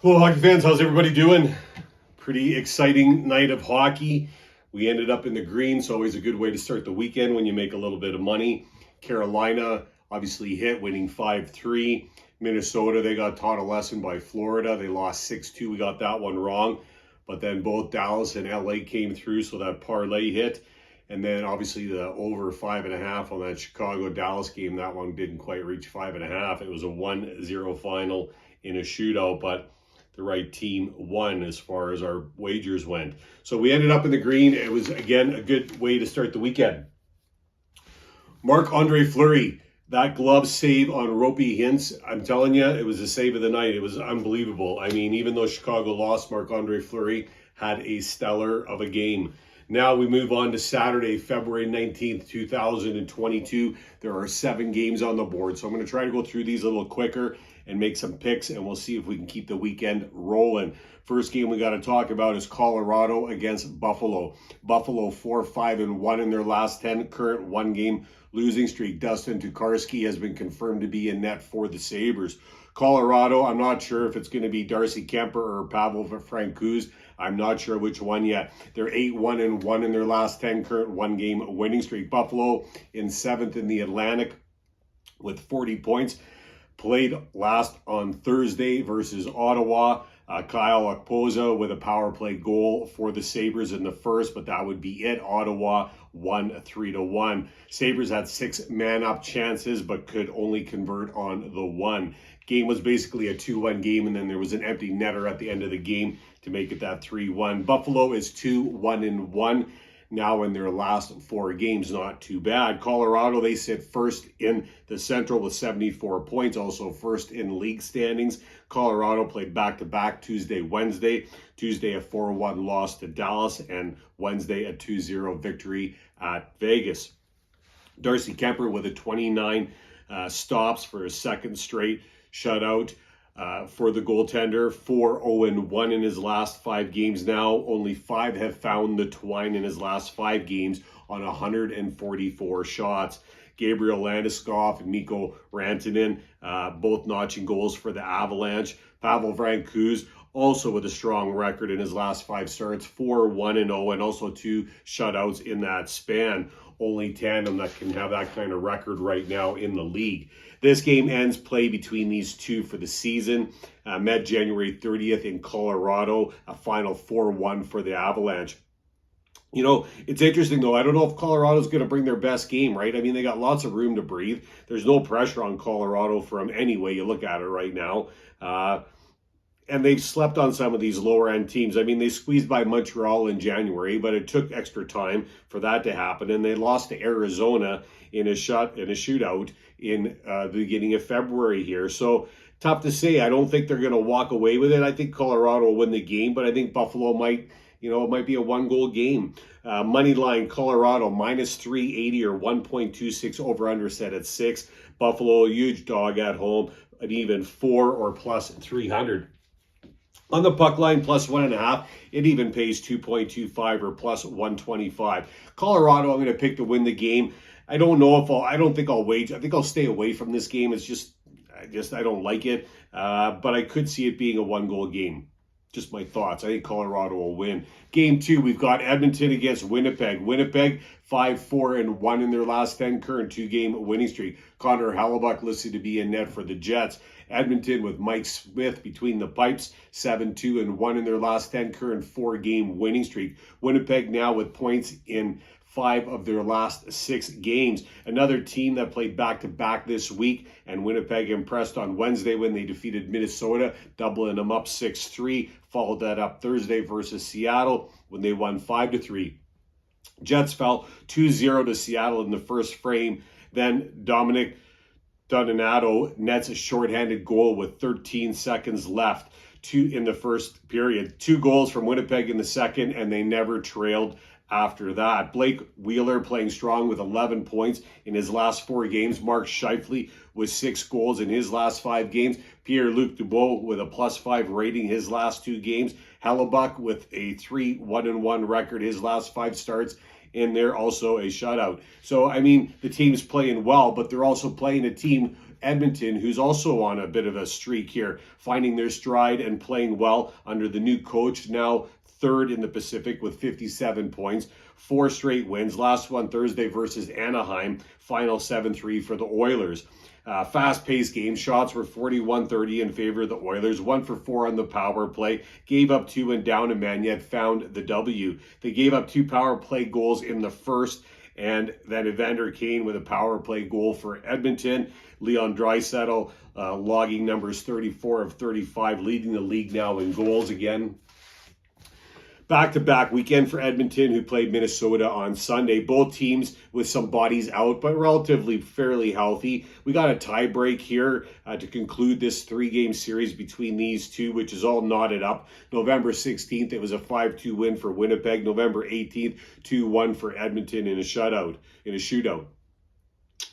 Hello, hockey fans. How's everybody doing? Pretty exciting night of hockey. We ended up in the green, so always a good way to start the weekend when you make a little bit of money. Carolina obviously hit, winning 5-3. Minnesota, they got taught a lesson by Florida. They lost 6-2. We got that one wrong. But then both Dallas and LA came through, so that parlay hit. And then obviously the over 5.5 on that Chicago-Dallas game. That one didn't quite reach 5.5. It was a 1-0 final in a shootout, but the right team won as far as our wagers went. So we ended up in the green. It was, again, a good way to start the weekend. Marc-Andre Fleury, that glove save on Ropey Hintz, I'm telling you, it was the save of the night. It was unbelievable. I mean, even though Chicago lost, Marc-Andre Fleury had a stellar of a game. Now we move on to Saturday, February 19th, 2022. There are 7 games on the board. So I'm going to try to go through these a little quicker and make some picks, and we'll see if we can keep the weekend rolling. First game we got to talk about is Colorado against Buffalo. Buffalo 4-5-1 in their last 10, current 1-game losing streak. Dustin Tokarski has been confirmed to be in net for the Sabres. Colorado, I'm not sure if it's going to be Darcy Kemper or Pavel Francouz. I'm not sure which one yet. They're 8-1-1 in their last 10, current 1-game winning streak. Buffalo in 7th in the Atlantic with 40 points. Played last on Thursday versus Ottawa. Kyle Okpoza with a power play goal for the Sabres in the first, but that would be it. Ottawa won 3-1. Sabres had 6 man-up chances, but could only convert on the one. Game was basically a 2-1 game, and then there was an empty netter at the end of the game to make it that 3-1. Buffalo is 2-1-1. Now in their last 4 games, not too bad. Colorado, they sit first in the Central with 74 points, also first in league standings. Colorado played back-to-back Tuesday, Wednesday. Tuesday a 4-1 loss to Dallas, and Wednesday a 2-0 victory at Vegas. Darcy Kemper with a 29 stops for his second straight shutout. For the goaltender, 4-0-1 in his last 5 games now. Only 5 have found the twine in his last 5 games on 144 shots. Gabriel Landeskog and Mikko Rantanen both notching goals for the Avalanche. Pavel Francouz also with a strong record in his last 5 starts, 4-1-0, and also 2 shutouts in that span. Only tandem that can have that kind of record right now in the league. This game ends play between these two for the season. Met January 30th in Colorado, a final 4-1 for the Avalanche. You know, it's interesting, though. I don't know if Colorado's going to bring their best game, right? I mean, they got lots of room to breathe. There's no pressure on Colorado from any way you look at it right now. And they've slept on some of these lower-end teams. I mean, they squeezed by Montreal in January, but it took extra time for that to happen. And they lost to Arizona in a shootout in the beginning of February here. So tough to say. I don't think they're going to walk away with it. I think Colorado will win the game, but I think Buffalo might, it might be a 1-goal game. Money line, Colorado, -380 or 1.26 over-under set at 6. Buffalo, huge dog at home, an even 4 or plus 300. On the puck line, +1.5, it even pays 2.25 or plus 125. Colorado, I'm going to pick to win the game. I don't think I'll wage. I think I'll stay away from this game. I don't like it. But I could see it being a 1-goal game. Just my thoughts. I think Colorado will win. Game 2, we've got Edmonton against Winnipeg. Winnipeg, 5-4-1 in their last 10, current 2-game winning streak. Connor Hellebuyck listed to be in net for the Jets. Edmonton with Mike Smith between the pipes, 7-2-1 in their last 10, current 4-game winning streak. Winnipeg now with points in 5 of their last 6 games. Another team that played back-to-back this week, and Winnipeg impressed on Wednesday when they defeated Minnesota, doubling them up 6-3. Followed that up Thursday versus Seattle when they won 5-3. Jets fell 2-0 to Seattle in the first frame. Then Dominic Donato nets a shorthanded goal with 13 seconds left in the first period. 2 goals from Winnipeg in the second, and they never trailed after that. Blake Wheeler playing strong with 11 points in his last 4 games. Mark Scheifele with 6 goals in his last 5 games. Pierre-Luc Dubois with a +5 rating his last 2 games. Hellebuyck with a 3-1-1 record his last 5 starts in there, also a shutout. So, I mean, the team's playing well, but they're also playing a team, Edmonton, who's also on a bit of a streak here, finding their stride and playing well under the new coach, now third in the Pacific with 57 points, 4 straight wins. Last one Thursday versus Anaheim, final 7-3 for the Oilers. Fast-paced game. Shots were 41-30 in favor of the Oilers. 1 for 4 on the power play. Gave up 2 and down a man, yet found the W. They gave up 2 power play goals in the first, and then Evander Kane with a power play goal for Edmonton. Leon Draisaitl logging numbers 34 of 35, leading the league now in goals again. Back-to-back weekend for Edmonton, who played Minnesota on Sunday. Both teams with some bodies out, but relatively fairly healthy. We got a tie break here to conclude this 3-game series between these two, which is all knotted up. November 16th, it was a 5-2 win for Winnipeg. November 18th, 2-1 for Edmonton in a shootout.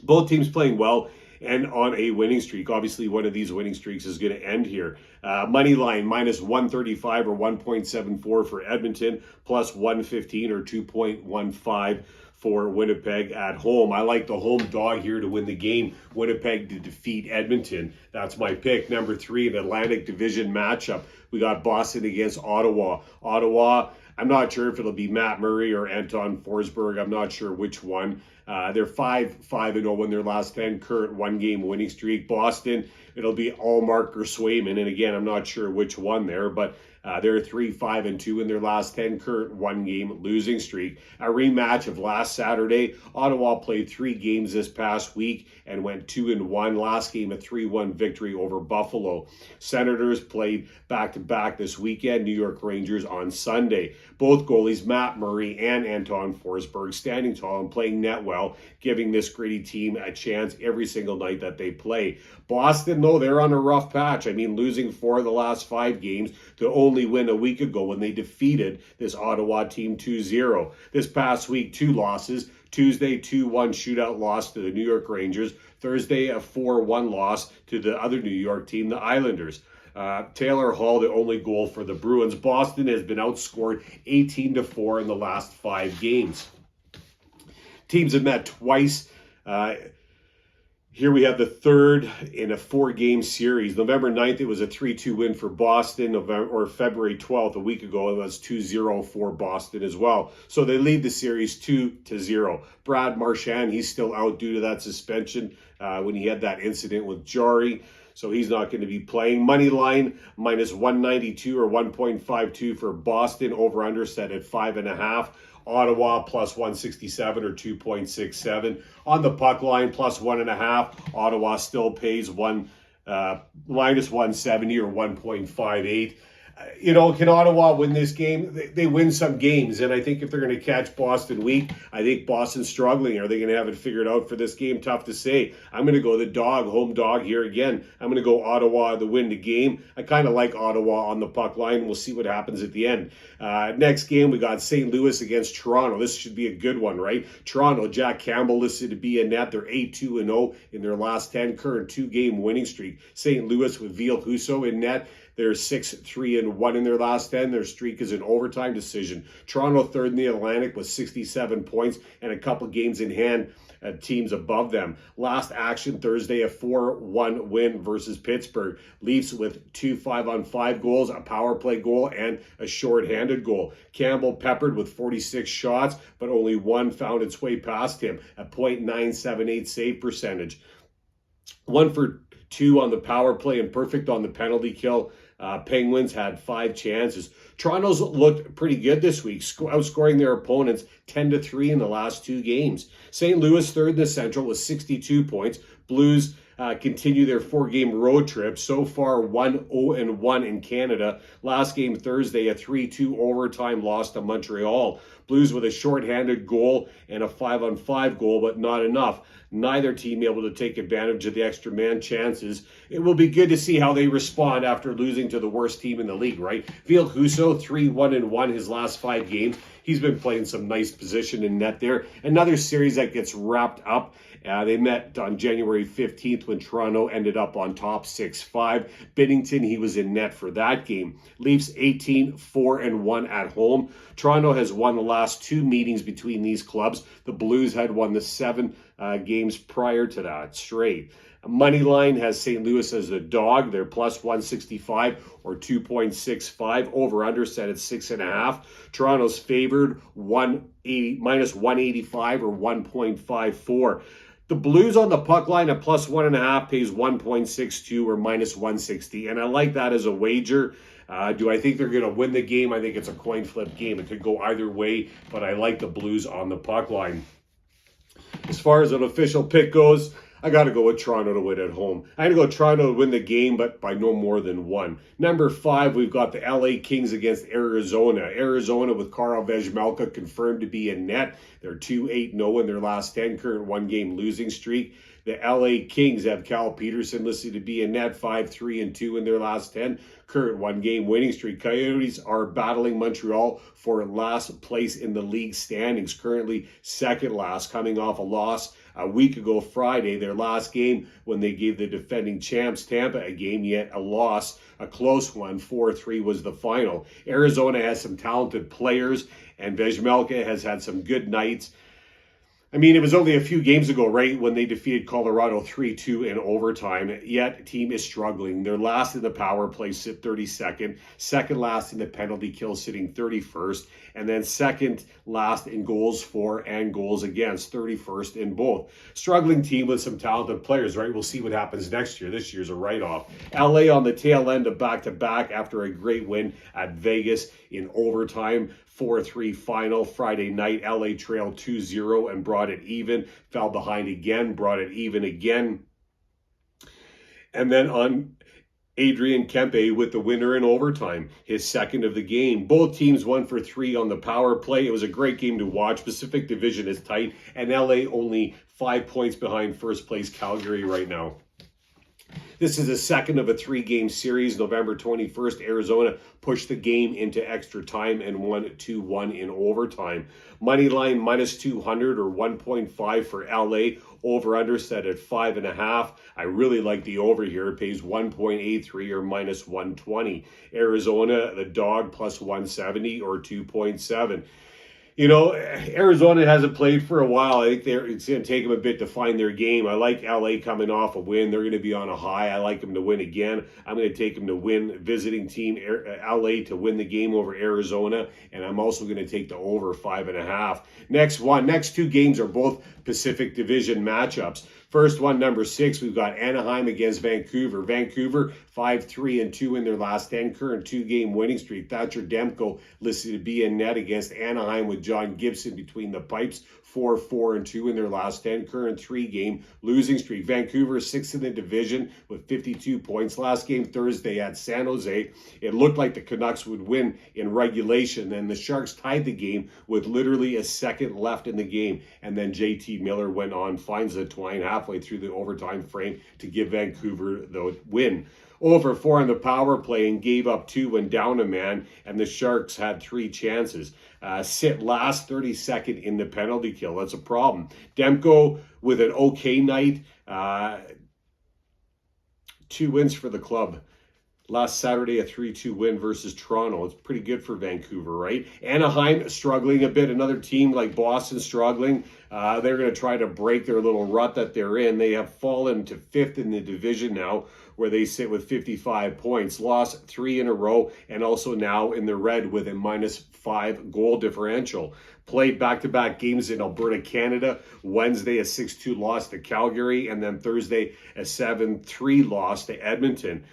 Both teams playing well and on a winning streak. Obviously, one of these winning streaks is going to end here. Money line, minus 135 or 1.74 for Edmonton, plus 115 or 2.15 for Winnipeg at home. I like the home dog here to win the game. Winnipeg to defeat Edmonton. That's my pick. Number 3, an Atlantic Division matchup. We got Boston against Ottawa. Ottawa, I'm not sure if it'll be Matt Murray or Anton Forsberg. I'm not sure which one. They're 5-0 in their last 10, current 1-game winning streak. Boston, it'll be Allmark or Swayman. And again, I'm not sure which one there, but they're 3-5-2 in their last 10, current 1-game losing streak. A rematch of last Saturday. Ottawa played 3 games this past week and went 2-1. Last game, a 3-1 victory over Buffalo. Senators played back-to-back this weekend. New York Rangers on Sunday. Both goalies, Matt Murray and Anton Forsberg, standing tall and playing net well, giving this gritty team a chance every single night that they play. Boston, though, they're on a rough patch. I mean, losing 4 of the last 5 games to only win a week ago when they defeated this Ottawa team 2-0. This past week, 2 losses. Tuesday, 2-1 shootout loss to the New York Rangers. Thursday, a 4-1 loss to the other New York team, the Islanders. Taylor Hall, the only goal for the Bruins. Boston has been outscored 18-4 in the last 5 games. Teams have met twice. Here we have the third in a 4-game series. November 9th, it was a 3-2 win for Boston. February 12th, a week ago, it was 2-0 for Boston as well. So they lead the series 2-0. Brad Marchand, he's still out due to that suspension when he had that incident with Jari. So he's not going to be playing. Money line, minus 192 or 1.52 for Boston. Over-under set at 5.5. Ottawa, plus 167 or 2.67. On the puck line, plus 1.5. Ottawa still pays minus 170 or 1.58. Can Ottawa win this game? They win some games, and I think if they're going to catch Boston weak, I think Boston's struggling. Are they going to have it figured out for this game? Tough to say. I'm going to go the home dog here again. I'm going to go Ottawa to win the game. I kind of like Ottawa on the puck line. We'll see what happens at the end. Next game, we got St. Louis against Toronto. This should be a good one, right? Toronto, Jack Campbell listed to be in net. They're 8-2-0 in their last 10, current 2-game winning streak. St. Louis with Ville Husso in net. They're 6-3-1 in their last 10. Their streak is an overtime decision. Toronto third in the Atlantic with 67 points and a couple games in hand at teams above them. Last action Thursday, a 4-1 win versus Pittsburgh. Leafs with 2 5-on-5 goals, a power play goal, and a shorthanded goal. Campbell peppered with 46 shots, but only 1 found its way past him, a .978 save percentage. 1 for 2 on the power play and perfect on the penalty kill. Penguins had 5 chances. Toronto's looked pretty good this week, outscoring their opponents 10-3 in the last 2 games. St. Louis third in the Central with 62 points. Blues continue their 4-game road trip. So far, 1-0-1 in Canada. Last game Thursday, a 3-2 overtime loss to Montreal. Blues with a shorthanded goal and a 5-on-5 goal, but not enough. Neither team able to take advantage of the extra man chances. It will be good to see how they respond after losing to the worst team in the league, right? Ville Husso, 3-1-1 his last 5 games. He's been playing some nice position in net there. Another series that gets wrapped up. They met on January 15th when Toronto ended up on top 6-5. Binnington, he was in net for that game. Leafs 18-4-1 at home. Toronto has won the last 2 meetings between these clubs. The Blues had won the 7 games prior to that straight. Moneyline has St. Louis as a dog. They're plus 165 or 2.65. Over-under set at 6.5. Toronto's favored minus 185 or 1.54. The Blues on the puck line at plus 1.5 pays 1.62 or minus 160. And I like that as a wager. Do I think they're going to win the game? I think it's a coin flip game. It could go either way, but I like the Blues on the puck line. As far as an official pick goes, I got to go with Toronto to win at home. I'm going to go Toronto to win the game, but by no more than 1. Number 5, we've got the LA Kings against Arizona. Arizona with Karl Vejmelka confirmed to be in net. They're 2-8-0 in their last 10, current 1-game losing streak. The LA Kings have Cal Peterson listed to be in net, 5-3-2 in their last 10, current 1-game winning streak. Coyotes are battling Montreal for last place in the league standings, currently second last, coming off a loss a week ago Friday, their last game when they gave the defending champs Tampa a game, yet a loss, a close one, 4-3 was the final. Arizona has some talented players, and Vejmelka has had some good nights. I mean, it was only a few games ago, right, when they defeated Colorado 3-2 in overtime, yet the team is struggling. They're last in the power play, sit 32nd, second last in the penalty kill, sitting 31st, and then second last in goals for and goals against, 31st in both. Struggling team with some talented players, right? We'll see what happens next year. This year's a write-off. LA on the tail end of back-to-back after a great win at Vegas in overtime. 4-3 final Friday night. LA trailed 2-0 and brought it even. Fell behind again, brought it even again. And then on Adrian Kempe with the winner in overtime, his second of the game. Both teams 1 for 3 on the power play. It was a great game to watch. Pacific Division is tight, and LA only 5 points behind first place Calgary right now. This is the second of a 3-game series. November 21st, Arizona pushed the game into extra time and won 2-1 in overtime. Moneyline minus 200 or 1.5 for LA. Over-under set at 5.5. I really like the over here. It pays 1.83 or minus 120. Arizona, the dog, plus 170 or 2.7. You know, Arizona hasn't played for a while. I think it's going to take them a bit to find their game. I like LA coming off a win. They're going to be on a high. I like them to win again. I'm going to take them to win, visiting team LA to win the game over Arizona. And I'm also going to take the over 5.5. Next 2 games are both Pacific Division matchups. First one, number 6, we've got Anaheim against Vancouver. Vancouver 5-3-2 in their last 10, current 2-game winning streak. Thatcher Demko listed to be in net against Anaheim with John Gibson between the pipes. 4-4-2 in their last 10, current 3-game losing streak. Vancouver 6th in the division with 52 points. Last game Thursday at San Jose, it looked like the Canucks would win in regulation, and the Sharks tied the game with literally a second left in the game. And then JT Miller went on, finds the twine halfway through the overtime frame to give Vancouver the win. Over 4 on the power play and gave up 2 when down a man, and the Sharks had 3 chances. Sit last, 32nd in the penalty kill. That's a problem. Demko with an okay night. 2 wins for the club. Last Saturday, a 3-2 win versus Toronto. It's pretty good for Vancouver, right? Anaheim struggling a bit. Another team like Boston struggling. They're going to try to break their little rut that they're in. They have fallen to 5th in the division now, where they sit with 55 points. Lost 3 in a row, and also now in the red with a -5 goal differential. Played back-to-back games in Alberta, Canada. Wednesday, a 6-2 loss to Calgary, and then Thursday, a 7-3 loss to Edmonton.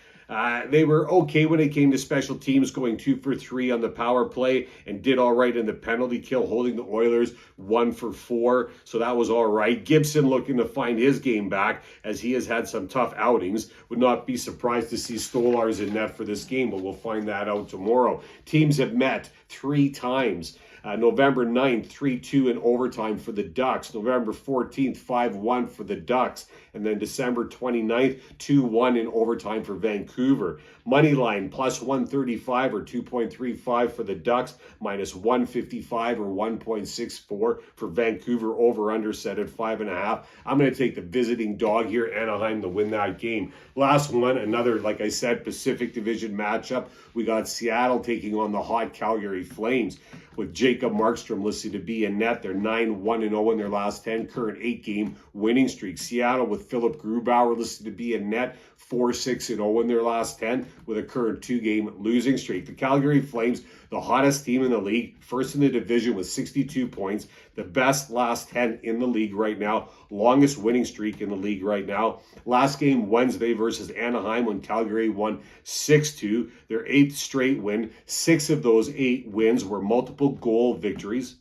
They were okay when it came to special teams, going 2 for 3 on the power play and did all right in the penalty kill, holding the Oilers 1 for 4. So that was all right. Gibson looking to find his game back as he has had some tough outings. Would not be surprised to see Stolarz in net for this game, but we'll find that out tomorrow. Teams have met 3 times. November 9th, 3-2 in overtime for the Ducks. November 14th, 5-1 for the Ducks. And then December 29th, 2-1 in overtime for Vancouver. Money line plus 135 or 2.35 for the Ducks, minus 155 or 1.64 for Vancouver, over under set at 5.5. I'm going to take the visiting dog here, Anaheim, to win that game. Last one, another, like I said, Pacific Division matchup. We got Seattle taking on the hot Calgary Flames, with Jacob Markstrom listed to be in net. They're 9-1-0 in their last 10, current 8-game winning streak. Seattle with Philip Grubauer listed to be in net, 4-6-0 in their last 10, with a current 2-game losing streak. The Calgary Flames, the hottest team in the league, first in the division with 62 points, the best last 10 in the league right now, longest winning streak in the league right now. Last game Wednesday versus Anaheim, when Calgary won 6-2, their 8th straight win. 6 of those 8 wins were multiple goal victories,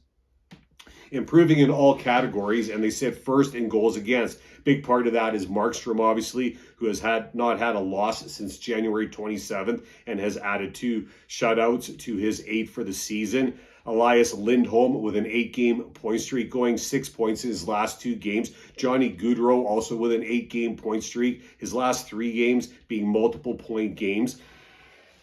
improving in all categories, and they sit first in goals against. Big part of that is Markstrom, obviously, who has not had a loss since January 27th and has added 2 shutouts to his 8 for the season. Elias Lindholm with an 8-game point streak, going 6 points in his last 2 games. Johnny Gaudreau also with an 8-game point streak, his last 3 games being multiple point games.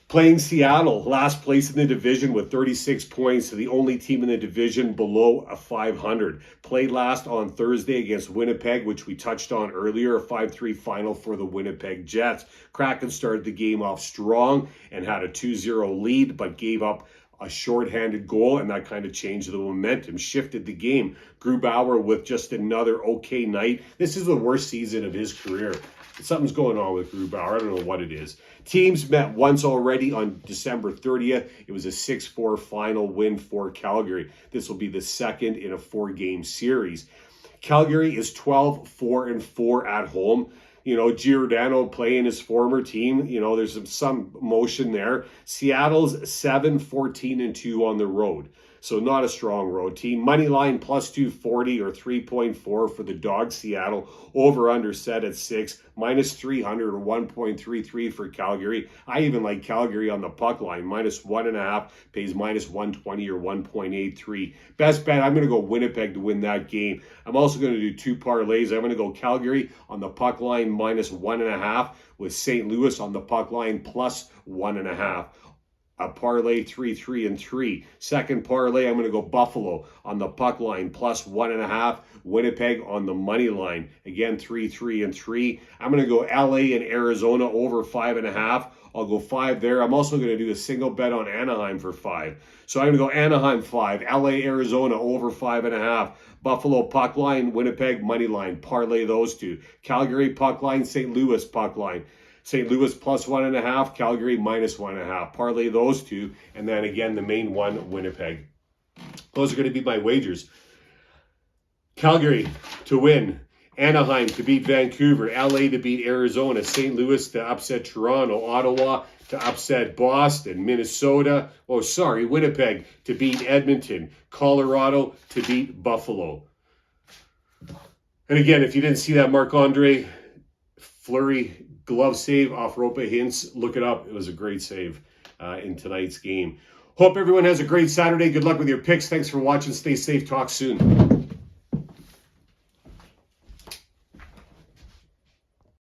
Playing Seattle, last place in the division with 36 points, the only team in the division below a 500. Played last on Thursday against Winnipeg, which we touched on earlier, a 5-3 final for the Winnipeg Jets. Kraken started the game off strong and had a 2-0 lead, but gave up a shorthanded goal, and that kind of changed the momentum, shifted the game. Grubauer with just another okay night. This is the worst season of his career. Something's going on with Grubauer. I don't know what it is. Teams met once already on December 30th. It was a 6-4 final win for Calgary. This will be the second in a 4-game series. Calgary is 12-4-4 at home. You know, Giordano playing his former team. You know, there's some motion there. Seattle's 7-14-2 on the road. So not a strong road team. Money line plus 240 or 3.4 for the Dogs. Seattle, over under set at 6, minus 300 or 1.33 for Calgary. I even like Calgary on the puck line, minus 1.5, pays minus 120 or 1.83. Best bet, I'm going to go Winnipeg to win that game. I'm also going to do 2 parlays. I'm going to go Calgary on the puck line minus 1.5, with St. Louis on the puck line plus 1.5. A parlay 3-3-3. Second parlay, I'm going to go Buffalo on the puck line plus 1.5. Winnipeg on the money line. Again, 3-3-3. I'm going to go LA and Arizona over 5.5. I'll go 5 there. I'm also going to do a single bet on Anaheim for 5. So I'm going to go Anaheim 5, LA, Arizona over 5.5. Buffalo puck line, Winnipeg money line. Parlay those 2. Calgary puck line, St. Louis puck line. St. Louis plus 1.5, Calgary minus 1.5. Parlay those 2, and then again the main one, Winnipeg. Those are going to be my wagers. Calgary to win, Anaheim to beat Vancouver, LA to beat Arizona, St. Louis to upset Toronto, Ottawa to upset Boston, Winnipeg to beat Edmonton, Colorado to beat Buffalo. And again, if you didn't see that Marc-Andre Fleury glove save off Ropa Hintz, look it up. It was a great save in tonight's game. Hope everyone has a great Saturday. Good luck with your picks. Thanks for watching. Stay safe. Talk soon.